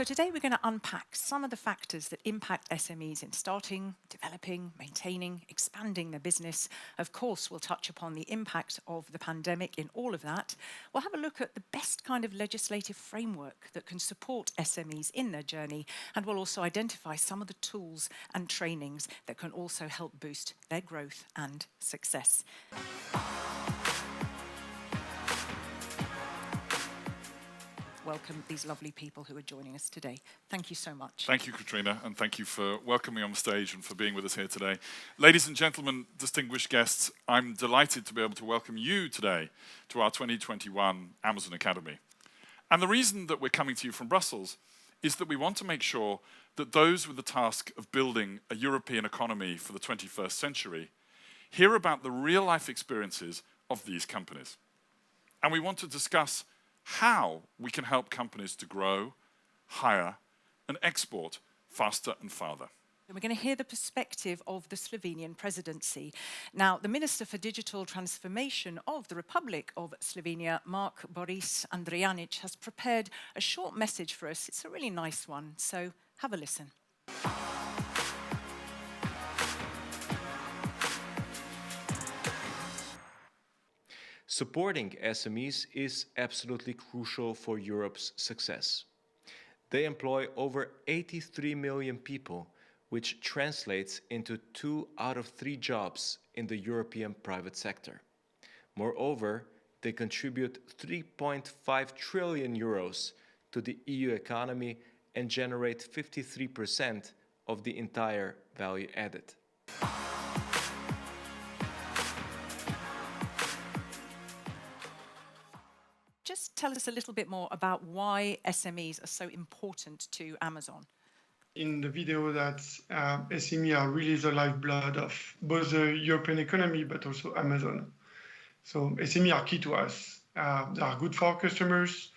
So today we're going to unpack some of the factors that impact SMEs in starting, developing, maintaining, expanding their business. Of course, we'll touch upon the impact of the pandemic in all of that. We'll have a look at the best kind of legislative framework that can support SMEs in their journey, and we'll also identify some of the tools and trainings that can also help boost their growth and success. Welcome these lovely people who are joining us today. Thank you so much. Thank you, Katrina, and thank you for welcoming me on the stage and for being with us here today. Ladies and gentlemen, distinguished guests, I'm delighted to be able to welcome you today to our 2021 Amazon Academy. And the reason that we're coming to you from Brussels is that we want to make sure that those with the task of building a European economy for the 21st century hear about the real-life experiences of these companies. And we want to discuss how we can help companies to grow, hire, and export faster and farther. And we're going to hear the perspective of the Slovenian presidency. Now, the Minister for Digital Transformation of the Republic of Slovenia, Mark Boris Andrijanic, has prepared a short message for us. It's a really nice one, so have a listen. Supporting SMEs is absolutely crucial for Europe's success. They employ over 83 million people, which translates into 2 out of 3 jobs in the European private sector. Moreover, they contribute 3.5 trillion euros to the EU economy and generate 53% of the entire value added. Just tell us a little bit more about why SMEs are so important to Amazon. In the video that SME are really the lifeblood of both the European economy, but also Amazon. So SME are key to us. They are good for our customers.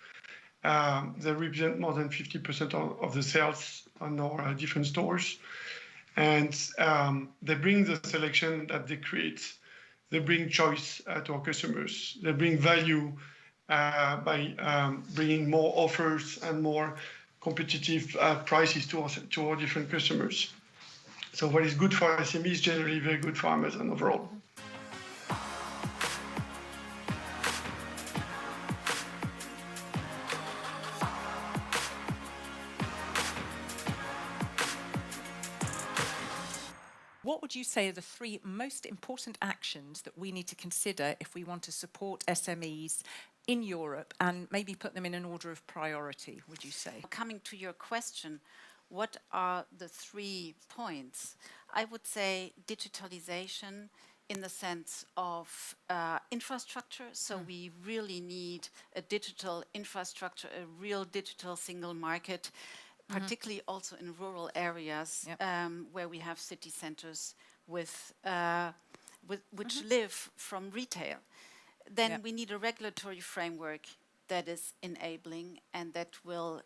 They represent more than 50% of the sales on our different stores. And they bring the selection that they create. They bring choice to our customers. They bring value by bringing more offers and more competitive prices to our different customers. So what is good for SME is generally very good for Amazon overall. What would you say are the 3 most important actions that we need to consider if we want to support SMEs in Europe and maybe put them in an order of priority, would you say? Coming to your question, what are the 3 points? I would say digitalization in the sense of infrastructure. So we really need a digital infrastructure, a real digital single market, particularly also in rural areas where we have city centers which live from retail. Then we need a regulatory framework that is enabling and that will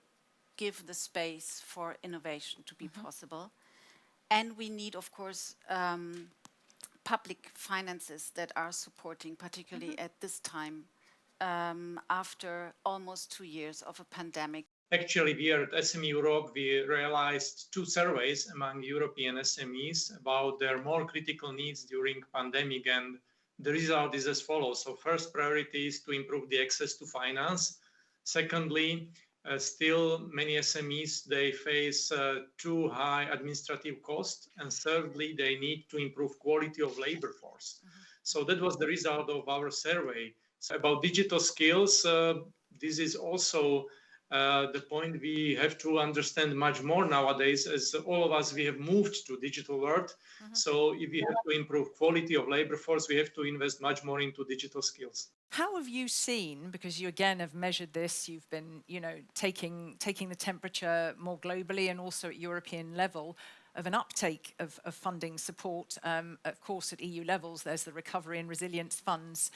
give the space for innovation to be possible. And we need, of course, public finances that are supporting, particularly at this time, after almost 2 years of a pandemic. Actually, we are at SME Europe, we realized 2 surveys among European SMEs about their more critical needs during pandemic, and the result is as follows. So first priority is to improve the access to finance. Secondly, still many SMEs, they face too high administrative costs. And thirdly, they need to improve quality of labor force. So that was the result of our survey. So about digital skills, this is also the point we have to understand much more nowadays, as all of us, we have moved to digital world. So if we have to improve quality of labor force, we have to invest much more into digital skills. How have you seen, because you again have measured this, you've been, taking the temperature more globally and also at European level of an uptake of funding support, of course at EU levels, there's the recovery and resilience funds.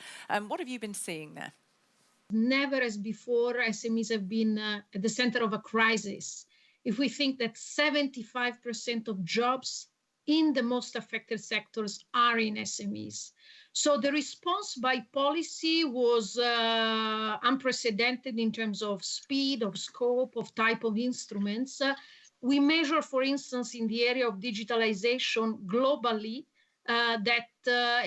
What have you been seeing there? Never as before, SMEs have been at the center of a crisis. If we think that 75% of jobs in the most affected sectors are in SMEs. So the response by policy was unprecedented in terms of speed, of scope, of type of instruments. We measure, for instance, in the area of digitalization globally, that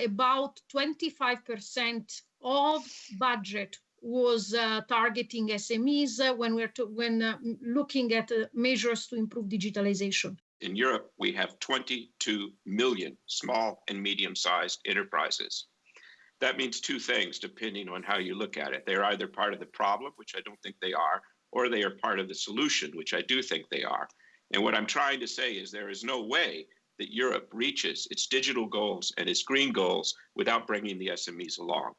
about 25% of budget was targeting SMEs when looking at measures to improve digitalization. In Europe, we have 22 million small and medium-sized enterprises. That means two things, depending on how you look at it. They're either part of the problem, which I don't think they are, or they are part of the solution, which I do think they are. And what I'm trying to say is there is no way that Europe reaches its digital goals and its green goals without bringing the SMEs along.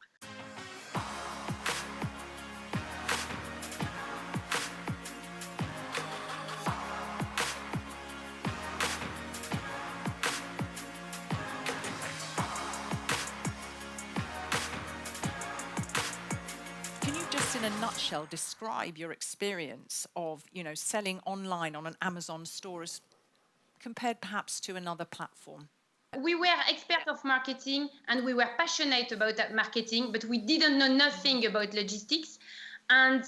Can you just in a nutshell describe your experience of, selling online on an Amazon store as compared perhaps to another platform? We were experts of marketing and we were passionate about that marketing, but we didn't know nothing about logistics. And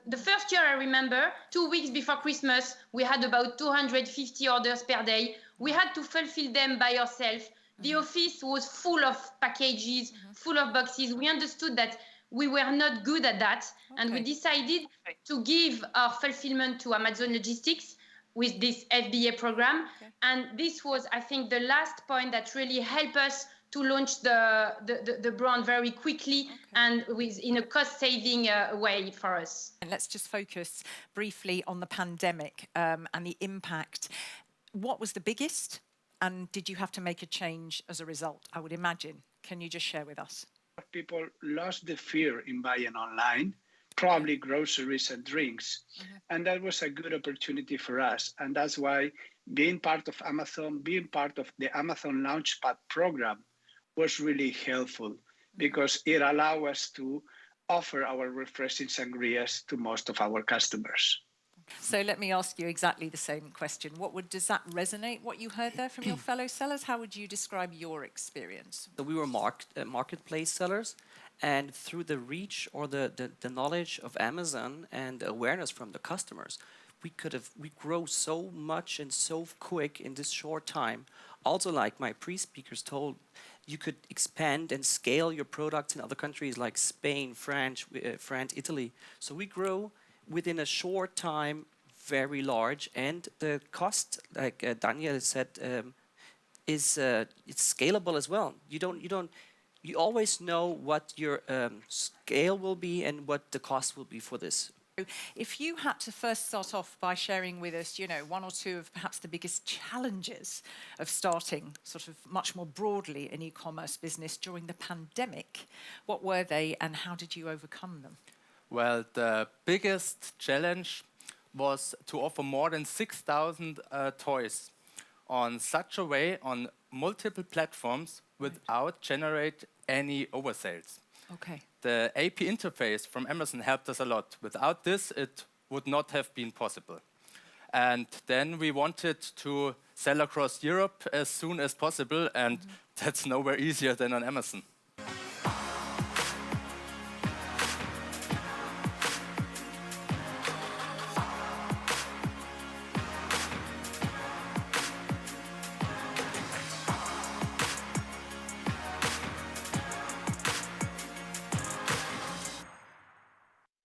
the first year I remember, 2 weeks before Christmas, we had about 250 orders per day. We had to fulfill them by ourselves. The office was full of packages, full of boxes. We understood that we were not good at that. And we decided to give our fulfillment to Amazon Logistics with this FBA program. And this was, I think, the last point that really helped us to launch the brand very quickly and in a cost-saving way for us. And let's just focus briefly on the pandemic and the impact. What was the biggest? And did you have to make a change as a result, I would imagine? Can you just share with us? People lost the fear in buying online, probably groceries and drinks. And that was a good opportunity for us. And that's why being part of Amazon, being part of the Amazon Launchpad program was really helpful because it allowed us to offer our refreshing sangrias to most of our customers. So let me ask you exactly the same question. Does that resonate, what you heard there from your fellow sellers? How would you describe your experience? So we were marketplace sellers, and through the reach or the knowledge of Amazon and awareness from the customers, we grow so much and so quick in this short time. Also, like my pre-speakers told, you could expand and scale your products in other countries like Spain, France, Italy. So we grow within a short time, very large, and the cost, like Daniel said, it's scalable as well. You always know what your scale will be and what the cost will be for this. If you had to first start off by sharing with us, one or two of perhaps the biggest challenges of starting sort of much more broadly an e-commerce business during the pandemic, what were they and how did you overcome them? Well, the biggest challenge was to offer more than 6,000 toys on such a way on multiple platforms without generate any oversales. Okay. The AP interface from Amazon helped us a lot. Without this, it would not have been possible. And then we wanted to sell across Europe as soon as possible, and that's nowhere easier than on Amazon.